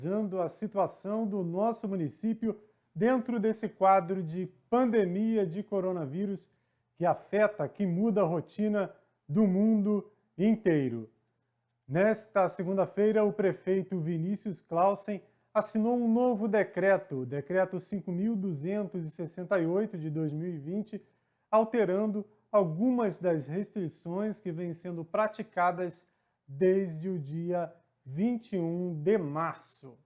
analisando a situação do nosso município dentro desse quadro de pandemia de coronavírus que afeta, que muda a rotina do mundo inteiro. Nesta segunda-feira, o prefeito Vinícius Clausen assinou um novo decreto, o Decreto 5.268 de 2020, alterando algumas das restrições que vêm sendo praticadas desde o dia 21 de março.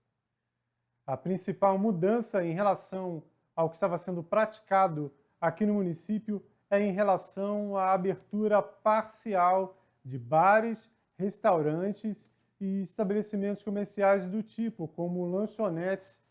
A principal mudança em relação ao que estava sendo praticado aqui no município é em relação à abertura parcial de bares, restaurantes e estabelecimentos comerciais do tipo, como lanchonetes,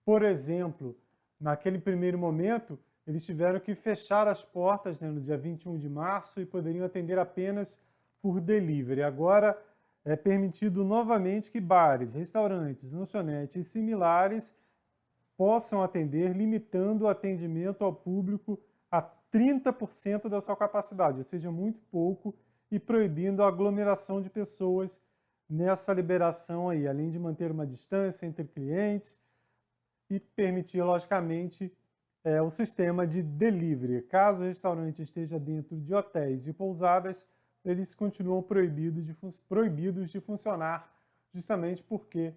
por exemplo. Naquele primeiro momento, eles tiveram que fechar as portas no dia 21 de março e poderiam atender apenas por delivery. Agora, é permitido novamente que bares, restaurantes, lanchonetes e similares possam atender, limitando o atendimento ao público a 30% da sua capacidade, ou seja, muito pouco, e proibindo a aglomeração de pessoas nessa liberação aí, além de manter uma distância entre clientes e permitir, logicamente, o sistema de delivery. Caso o restaurante esteja dentro de hotéis e pousadas, eles continuam proibidos de funcionar, justamente porque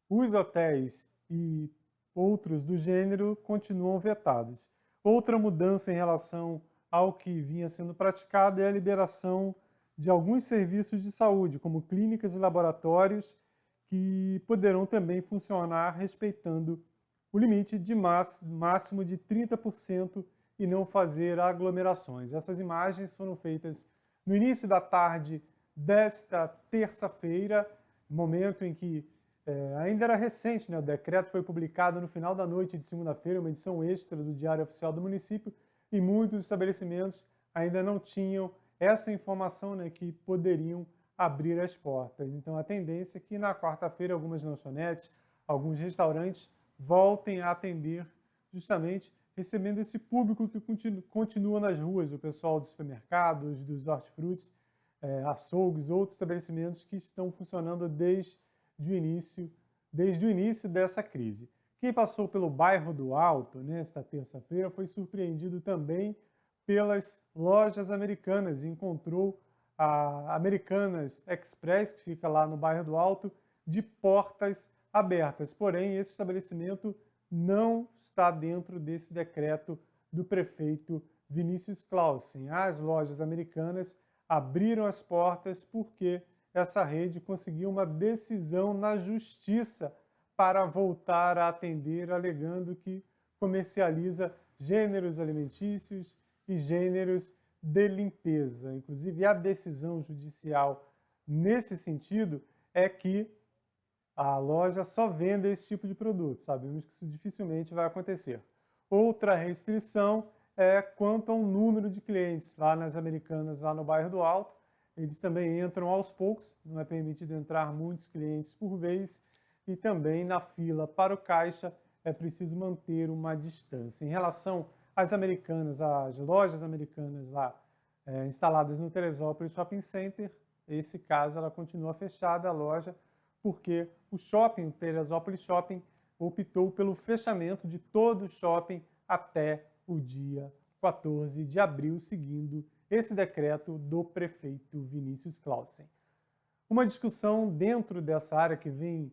os hotéis e outros do gênero continuam vetados. Outra mudança em relação ao que vinha sendo praticado é a liberação de alguns serviços de saúde, como clínicas e laboratórios, que poderão também funcionar respeitando o limite de máximo de 30% e não fazer aglomerações. Essas imagens foram feitas no início da tarde desta terça-feira, momento em que ainda era recente, né? O decreto foi publicado no final da noite de segunda-feira, uma edição extra do Diário Oficial do município, e muitos estabelecimentos ainda não tinham essa informação, né, que poderiam abrir as portas. Então, a tendência é que na quarta-feira algumas lanchonetes, alguns restaurantes voltem a atender justamente recebendo esse público que continua nas ruas, o pessoal dos supermercados, dos hortifrutis, açougues, outros estabelecimentos que estão funcionando desde o início dessa crise. Quem passou pelo bairro do Alto nesta terça-feira foi surpreendido também pelas lojas Americanas e encontrou a Americanas Express, que fica lá no bairro do Alto, de portas abertas. Porém, esse estabelecimento não está dentro desse decreto do prefeito Vinícius Clausen. As lojas Americanas abriram as portas porque essa rede conseguiu uma decisão na justiça para voltar a atender, alegando que comercializa gêneros alimentícios e gêneros de limpeza. Inclusive, a decisão judicial nesse sentido é que a loja só vende esse tipo de produto. Sabemos que isso dificilmente vai acontecer. Outra restrição é quanto ao número de clientes lá nas Americanas, lá no bairro do Alto. Eles também entram aos poucos, não é permitido entrar muitos clientes por vez, e também na fila para o caixa é preciso manter uma distância. Em relação às Americanas, às lojas Americanas lá instaladas no Teresópolis Shopping Center, esse caso ela continua fechada, a loja, porque o shopping, o Teresópolis Shopping, optou pelo fechamento de todo o shopping até o dia 14 de abril, seguindo esse decreto do prefeito Vinícius Clausen. Uma discussão dentro dessa área que vem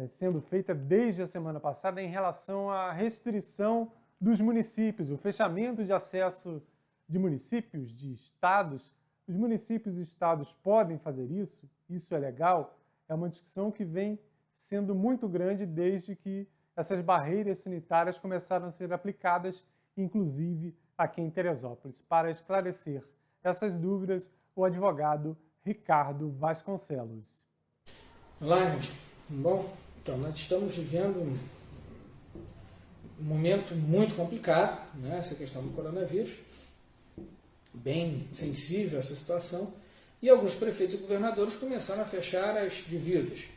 sendo feita desde a semana passada em relação à restrição dos municípios, o fechamento de acesso de municípios, de estados. Os municípios e estados podem fazer isso? Isso é legal? É uma discussão que vem sendo muito grande desde que essas barreiras sanitárias começaram a ser aplicadas, inclusive aqui em Teresópolis. Para esclarecer essas dúvidas, o advogado Ricardo Vasconcelos. Olá, gente. Bom, então nós estamos vivendo um momento muito complicado, né? Essa questão do coronavírus, bem sensível a essa situação, e alguns prefeitos e governadores começaram a fechar as divisas.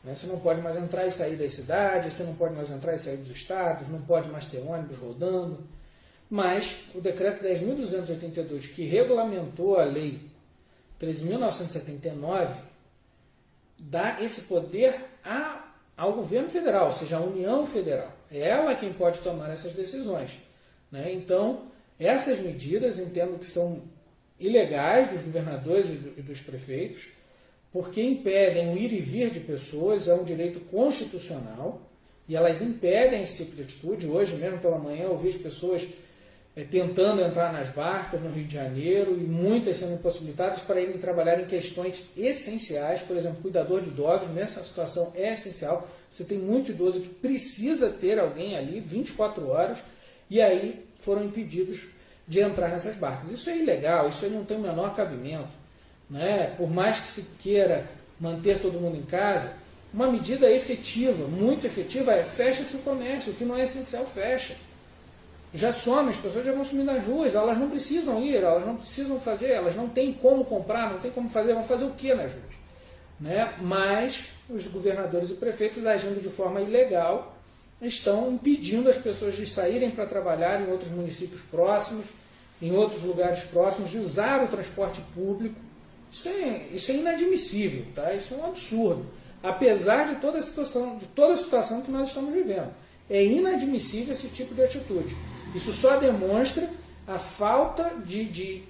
Você não pode mais entrar e sair das cidades, você não pode mais entrar e sair dos estados, não pode mais ter ônibus rodando. Mas o decreto 10.282, que regulamentou a lei 13.979, dá esse poder ao governo federal, ou seja, à União Federal. É ela quem pode tomar essas decisões, né? Então, essas medidas entendo que são ilegais dos governadores e dos prefeitos, porque impedem o ir e vir de pessoas, é um direito constitucional, e elas impedem esse tipo de atitude. Hoje mesmo pela manhã eu vi as pessoas tentando entrar nas barcas no Rio de Janeiro e muitas sendo impossibilitadas para irem trabalhar em questões essenciais, por exemplo, cuidador de idosos. Nessa situação é essencial. Você tem muito idoso que precisa ter alguém ali 24 horas e aí foram impedidos de entrar nessas barcas. Isso é ilegal, isso aí não tem o menor cabimento, né? Por mais que se queira manter todo mundo em casa, uma medida efetiva, muito efetiva, é fecha-se o comércio, o que não é essencial fecha. Já some, as pessoas já vão sumir nas ruas, elas não precisam ir, elas não precisam fazer, elas não têm como comprar, não têm como fazer, vão fazer o que nas ruas? Né? Mas os governadores e prefeitos, agindo de forma ilegal, estão impedindo as pessoas de saírem para trabalhar em outros municípios próximos, em outros lugares próximos, de usar o transporte público. Isso é inadmissível, tá? Isso é um absurdo. Apesar de toda a situação que nós estamos vivendo. É inadmissível esse tipo de atitude. Isso só demonstra a falta de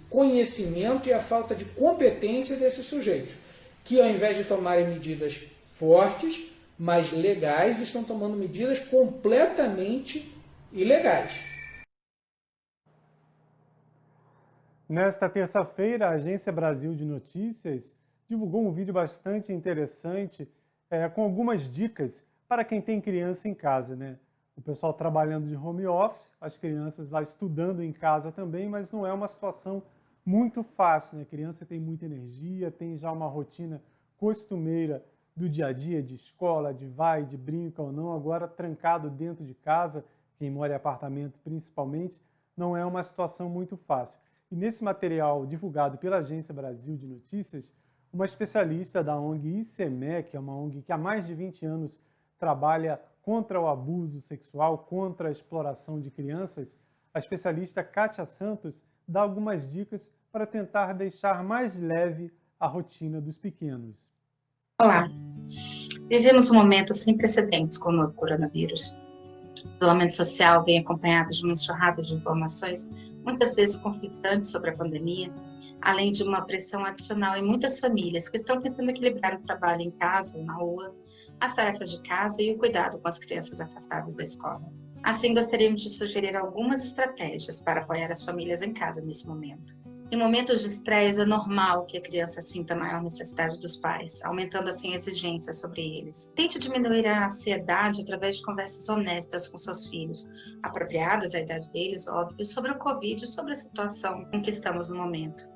conhecimento e a falta de competência desses sujeitos, que ao invés de tomarem medidas fortes, mas legais, estão tomando medidas completamente ilegais. Nesta terça-feira, a Agência Brasil de Notícias divulgou um vídeo bastante interessante com algumas dicas para quem tem criança em casa, né? O pessoal trabalhando de home office, as crianças lá estudando em casa também, mas não é uma situação muito fácil, né? A criança tem muita energia, tem já uma rotina costumeira do dia a dia, de escola, de vai, de brinca ou não, agora trancado dentro de casa, quem mora em apartamento principalmente, não é uma situação muito fácil. E nesse material divulgado pela Agência Brasil de Notícias, uma especialista da ONG ICEME, que é uma ONG que há mais de 20 anos trabalha contra o abuso sexual, contra a exploração de crianças, a especialista Kátia Santos dá algumas dicas para tentar deixar mais leve a rotina dos pequenos. Olá, vivemos um momento sem precedentes com o novo coronavírus. O isolamento social vem acompanhado de uma enxurrada de informações, muitas vezes conflitantes sobre a pandemia, além de uma pressão adicional em muitas famílias que estão tentando equilibrar o trabalho em casa ou na rua, as tarefas de casa e o cuidado com as crianças afastadas da escola. Assim, gostaríamos de sugerir algumas estratégias para apoiar as famílias em casa nesse momento. Em momentos de estresse, é normal que a criança sinta maior necessidade dos pais, aumentando assim a exigência sobre eles. Tente diminuir a ansiedade através de conversas honestas com seus filhos, apropriadas à idade deles, óbvio, sobre o Covid e sobre a situação em que estamos no momento.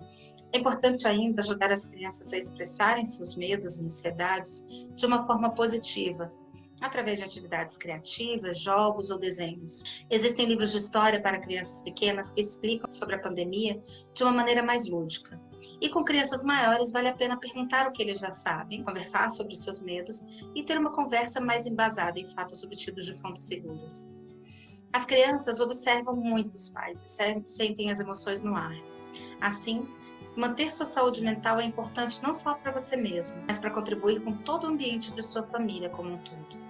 É importante ainda ajudar as crianças a expressarem seus medos e ansiedades de uma forma positiva, através de atividades criativas, jogos ou desenhos. Existem livros de história para crianças pequenas que explicam sobre a pandemia de uma maneira mais lúdica. E com crianças maiores vale a pena perguntar o que eles já sabem, conversar sobre os seus medos e ter uma conversa mais embasada em fatos obtidos de fontes seguras. As crianças observam muito os pais e sentem as emoções no ar. Assim, manter sua saúde mental é importante não só para você mesmo, mas para contribuir com todo o ambiente de sua família como um todo.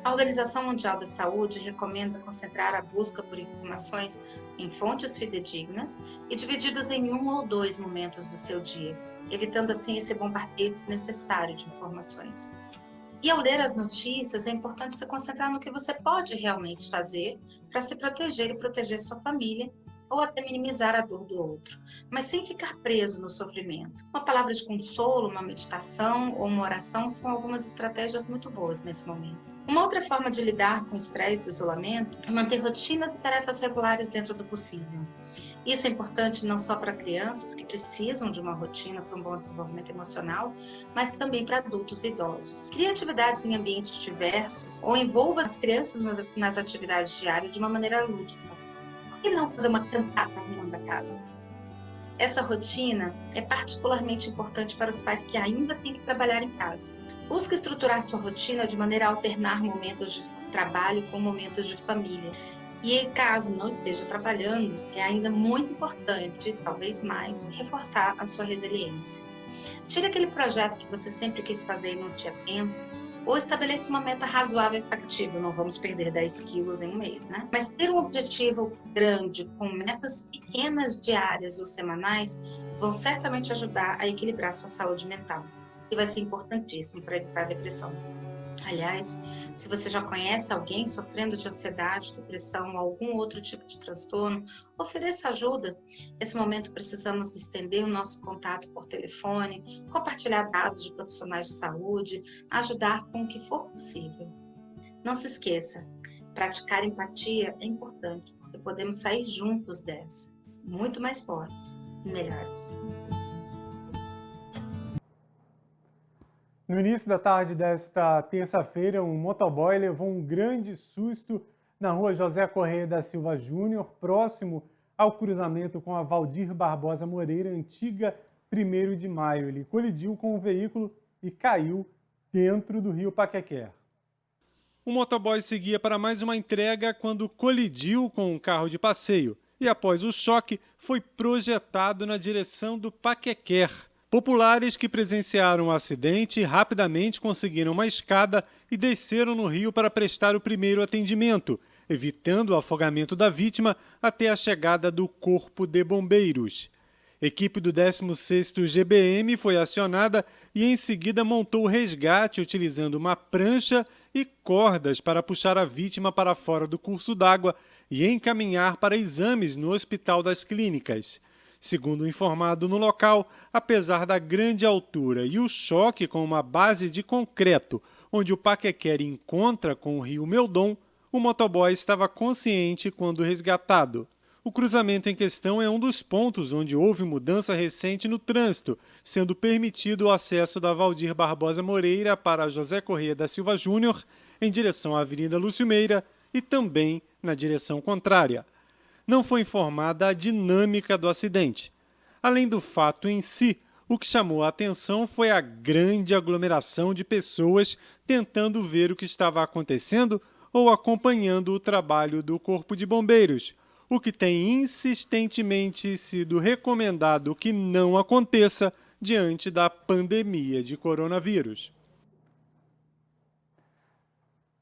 A Organização Mundial da Saúde recomenda concentrar a busca por informações em fontes fidedignas e divididas em 1 ou 2 momentos do seu dia, evitando assim esse bombardeio desnecessário de informações. E ao ler as notícias, é importante se concentrar no que você pode realmente fazer para se proteger e proteger sua família, ou até minimizar a dor do outro, mas sem ficar preso no sofrimento. Uma palavra de consolo, uma meditação ou uma oração são algumas estratégias muito boas nesse momento. Uma outra forma de lidar com o estresse do isolamento é manter rotinas e tarefas regulares dentro do possível. Isso é importante não só para crianças que precisam de uma rotina para um bom desenvolvimento emocional, mas também para adultos e idosos. Crie atividades em ambientes diversos ou envolva as crianças nas atividades diárias de uma maneira lúdica. Por que não fazer uma cantata arrumando a casa? Essa rotina é particularmente importante para os pais que ainda têm que trabalhar em casa. Busque estruturar sua rotina de maneira a alternar momentos de trabalho com momentos de família. E caso não esteja trabalhando, é ainda muito importante, talvez mais, reforçar a sua resiliência. Tire aquele projeto que você sempre quis fazer e não tinha tempo, Ou estabeleça uma meta razoável e factível, não vamos perder 10 quilos em um mês, né? Mas ter um objetivo grande com metas pequenas diárias ou semanais vão certamente ajudar a equilibrar sua saúde mental. E vai ser importantíssimo para evitar a depressão. Aliás, se você já conhece alguém sofrendo de ansiedade, depressão ou algum outro tipo de transtorno, ofereça ajuda. Nesse momento, precisamos estender o nosso contato por telefone, compartilhar dados de profissionais de saúde, ajudar com o que for possível. Não se esqueça, praticar empatia é importante, porque podemos sair juntos dessa, muito mais fortes e melhores. No início da tarde desta terça-feira, um motoboy levou um grande susto na rua José Correia da Silva Júnior, próximo ao cruzamento com a Valdir Barbosa Moreira, antiga 1º de Maio. Ele colidiu com o veículo e caiu dentro do rio Paquequer. O motoboy seguia para mais uma entrega quando colidiu com um carro de passeio e, após o choque, foi projetado na direção do Paquequer. Populares que presenciaram o acidente rapidamente conseguiram uma escada e desceram no rio para prestar o primeiro atendimento, evitando o afogamento da vítima até a chegada do Corpo de Bombeiros. Equipe do 16º GBM foi acionada e em seguida montou o resgate utilizando uma prancha e cordas para puxar a vítima para fora do curso d'água e encaminhar para exames no Hospital das Clínicas. Segundo informado no local, apesar da grande altura e o choque com uma base de concreto, onde o Paquequer encontra com o rio Meudon, o motoboy estava consciente quando resgatado. O cruzamento em questão é um dos pontos onde houve mudança recente no trânsito, sendo permitido o acesso da Valdir Barbosa Moreira para José Correia da Silva Júnior, em direção à Avenida Lúcio Meira, e também na direção contrária. Não foi informada a dinâmica do acidente. Além do fato em si, o que chamou a atenção foi a grande aglomeração de pessoas tentando ver o que estava acontecendo ou acompanhando o trabalho do Corpo de Bombeiros, o que tem insistentemente sido recomendado que não aconteça diante da pandemia de coronavírus.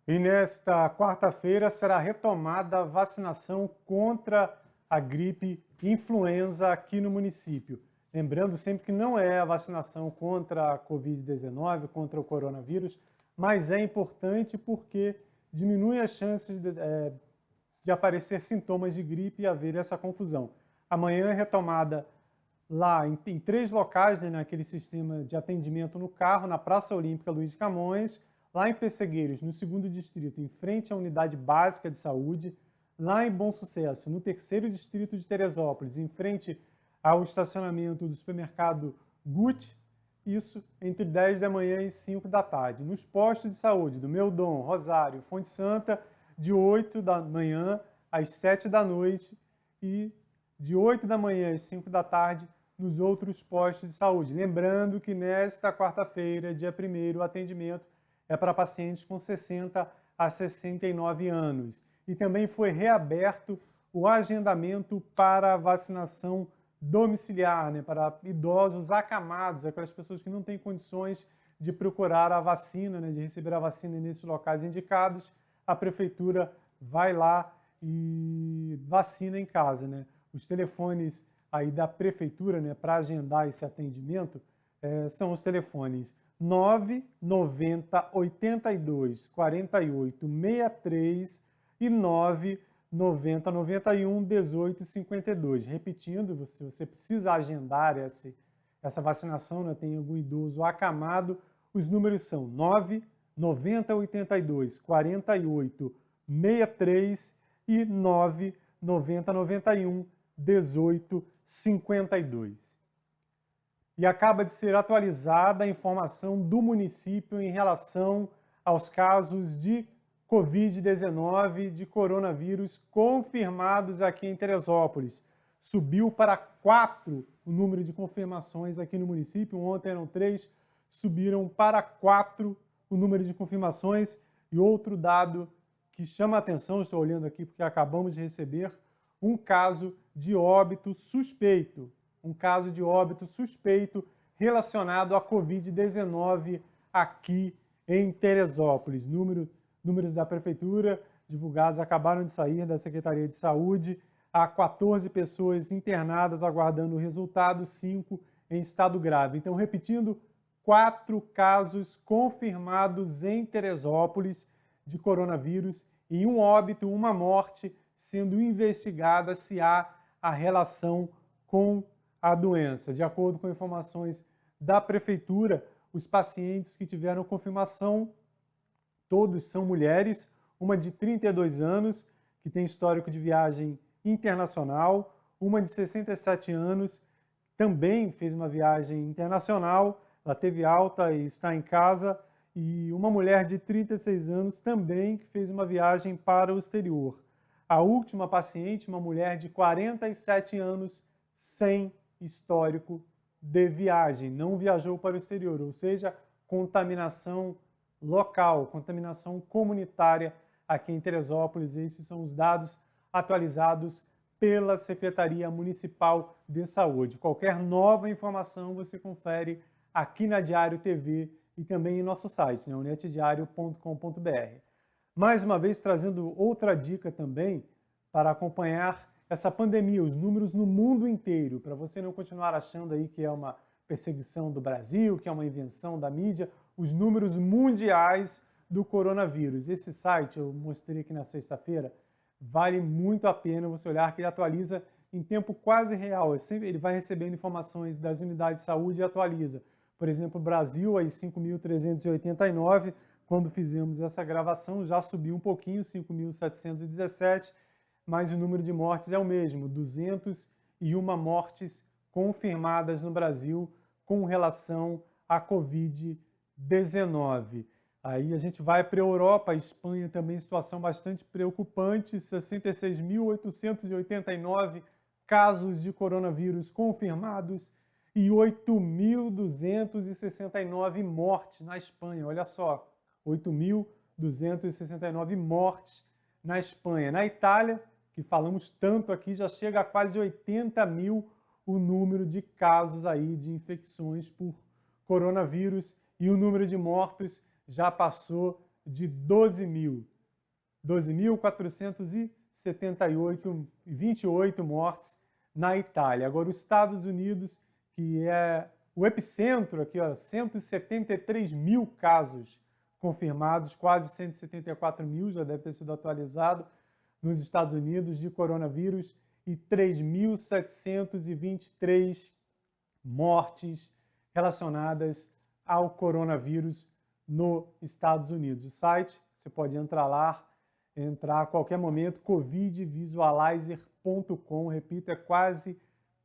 E nesta quarta-feira será retomada a vacinação contra a gripe influenza aqui no município. Lembrando sempre que não é a vacinação contra a Covid-19, contra o coronavírus, mas é importante porque diminui as chances de aparecer sintomas de gripe e haver essa confusão. Amanhã é retomada lá em 3 locais, né, naquele sistema de atendimento no carro, na Praça Olímpica Luiz de Camões, lá em Pessegueiros, no 2º distrito, em frente à Unidade Básica de Saúde, lá em Bom Sucesso, no 3º distrito de Teresópolis, em frente ao estacionamento do supermercado Gucci, isso entre 10 da manhã e 5 da tarde. Nos postos de saúde do Meudon, Rosário, Fonte Santa, de 8 da manhã às 7 da noite e de 8 da manhã às 5 da tarde nos outros postos de saúde. Lembrando que nesta quarta-feira, dia 1º, o atendimento é para pacientes com 60 a 69 anos. E também foi reaberto o agendamento para vacinação domiciliar, né, para idosos acamados, aquelas pessoas que não têm condições de procurar a vacina, né, de receber a vacina nesses locais indicados. A prefeitura vai lá e vacina em casa, né? Os telefones aí da prefeitura, né, para agendar esse atendimento são os telefones 990 82 48 63 e 990 91 18 52. Repetindo, se você precisa agendar essa vacinação, né, tem algum idoso acamado, os números são 990 82 48 63 e 990 91 18 52. E acaba de ser atualizada a informação do município em relação aos casos de Covid-19, de coronavírus confirmados aqui em Teresópolis. Subiu para 4 o número de confirmações aqui no município. Ontem eram 3, subiram para 4 o número de confirmações. E outro dado que chama a atenção, estou olhando aqui porque acabamos de receber, um caso de óbito suspeito. Um caso de óbito suspeito relacionado à Covid-19 aqui em Teresópolis. Números da Prefeitura divulgados acabaram de sair da Secretaria de Saúde. Há 14 pessoas internadas aguardando o resultado, 5 em estado grave. Então, repetindo, 4 casos confirmados em Teresópolis de coronavírus e um óbito, uma morte, sendo investigada se há a relação com a doença. De acordo com informações da Prefeitura, os pacientes que tiveram confirmação, todos são mulheres, uma de 32 anos, que tem histórico de viagem internacional, uma de 67 anos, também fez uma viagem internacional, ela teve alta e está em casa, e uma mulher de 36 anos também que fez uma viagem para o exterior. A última paciente, uma mulher de 47 anos, sem histórico de viagem, não viajou para o exterior, ou seja, contaminação local, contaminação comunitária aqui em Teresópolis. Esses são os dados atualizados pela Secretaria Municipal de Saúde. Qualquer nova informação você confere aqui na Diário TV e também em nosso site, unetdiario.com.br. Mais uma vez trazendo outra dica também para acompanhar essa pandemia, os números no mundo inteiro, para você não continuar achando aí que é uma perseguição do Brasil, que é uma invenção da mídia, os números mundiais do coronavírus. Esse site, eu mostrei aqui na sexta-feira, vale muito a pena você olhar, que ele atualiza em tempo quase real. Ele vai recebendo informações das unidades de saúde e atualiza. Por exemplo, o Brasil, aí 5.389, quando fizemos essa gravação, já subiu um pouquinho, 5.717, mas o número de mortes é o mesmo, 201 mortes confirmadas no Brasil com relação à Covid-19. Aí a gente vai para a Europa, a Espanha também, situação bastante preocupante, 66.889 casos de coronavírus confirmados e 8.269 mortes na Espanha. Olha só, 8.269 mortes na Espanha. Na Itália, que falamos tanto aqui, já chega a quase 80 mil o número de casos aí de infecções por coronavírus e o número de mortos já passou de 12 mil. 12.478, mortes na Itália. Agora, os Estados Unidos, que é o epicentro aqui, ó, 173 mil casos confirmados, quase 174 mil, já deve ter sido atualizado, nos Estados Unidos de coronavírus e 3.723 mortes relacionadas ao coronavírus nos Estados Unidos. O site, você pode entrar a qualquer momento, covidvisualizer.com, repito, é quase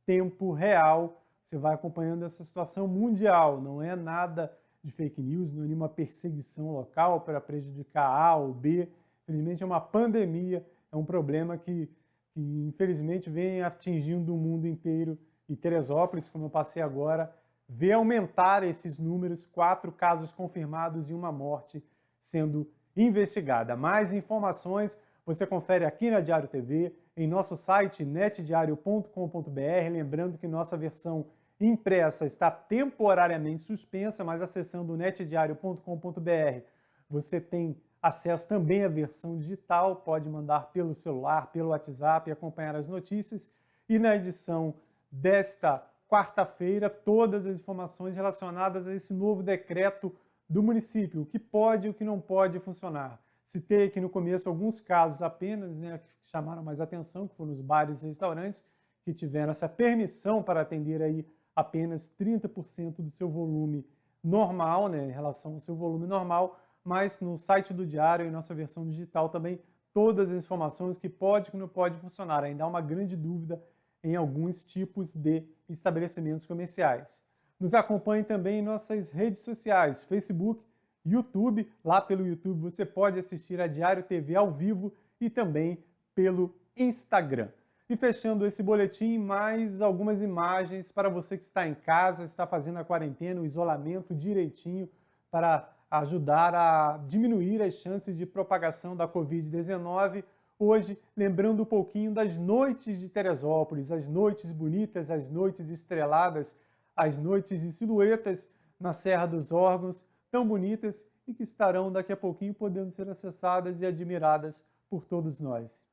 tempo real. Você vai acompanhando essa situação mundial, não é nada de fake news, não é nenhuma perseguição local para prejudicar A ou B. Infelizmente é uma pandemia, é um problema que infelizmente vem atingindo o mundo inteiro, e Teresópolis, como eu passei agora, vê aumentar esses números, 4 casos confirmados e uma morte sendo investigada. Mais informações você confere aqui na Diário TV, em nosso site netdiario.com.br, lembrando que nossa versão impressa está temporariamente suspensa, mas acessando netdiario.com.br você tem acesso também à versão digital, pode mandar pelo celular, pelo WhatsApp e acompanhar as notícias. E na edição desta quarta-feira, todas as informações relacionadas a esse novo decreto do município, o que pode e o que não pode funcionar. Citei aqui no começo alguns casos apenas, que chamaram mais atenção, que foram os bares e restaurantes, que tiveram essa permissão para atender aí apenas 30% do seu volume normal, em relação ao seu volume normal, mas no site do Diário, em nossa versão digital também, todas as informações que pode e que não pode funcionar. Ainda há uma grande dúvida em alguns tipos de estabelecimentos comerciais. Nos acompanhe também em nossas redes sociais, Facebook, YouTube. Lá pelo YouTube você pode assistir a Diário TV ao vivo e também pelo Instagram. E fechando esse boletim, mais algumas imagens para você que está em casa, está fazendo a quarentena, o isolamento direitinho para ajudar a diminuir as chances de propagação da Covid-19. Hoje, lembrando um pouquinho das noites de Teresópolis, as noites bonitas, as noites estreladas, as noites de silhuetas na Serra dos Órgãos, tão bonitas e que estarão daqui a pouquinho podendo ser acessadas e admiradas por todos nós.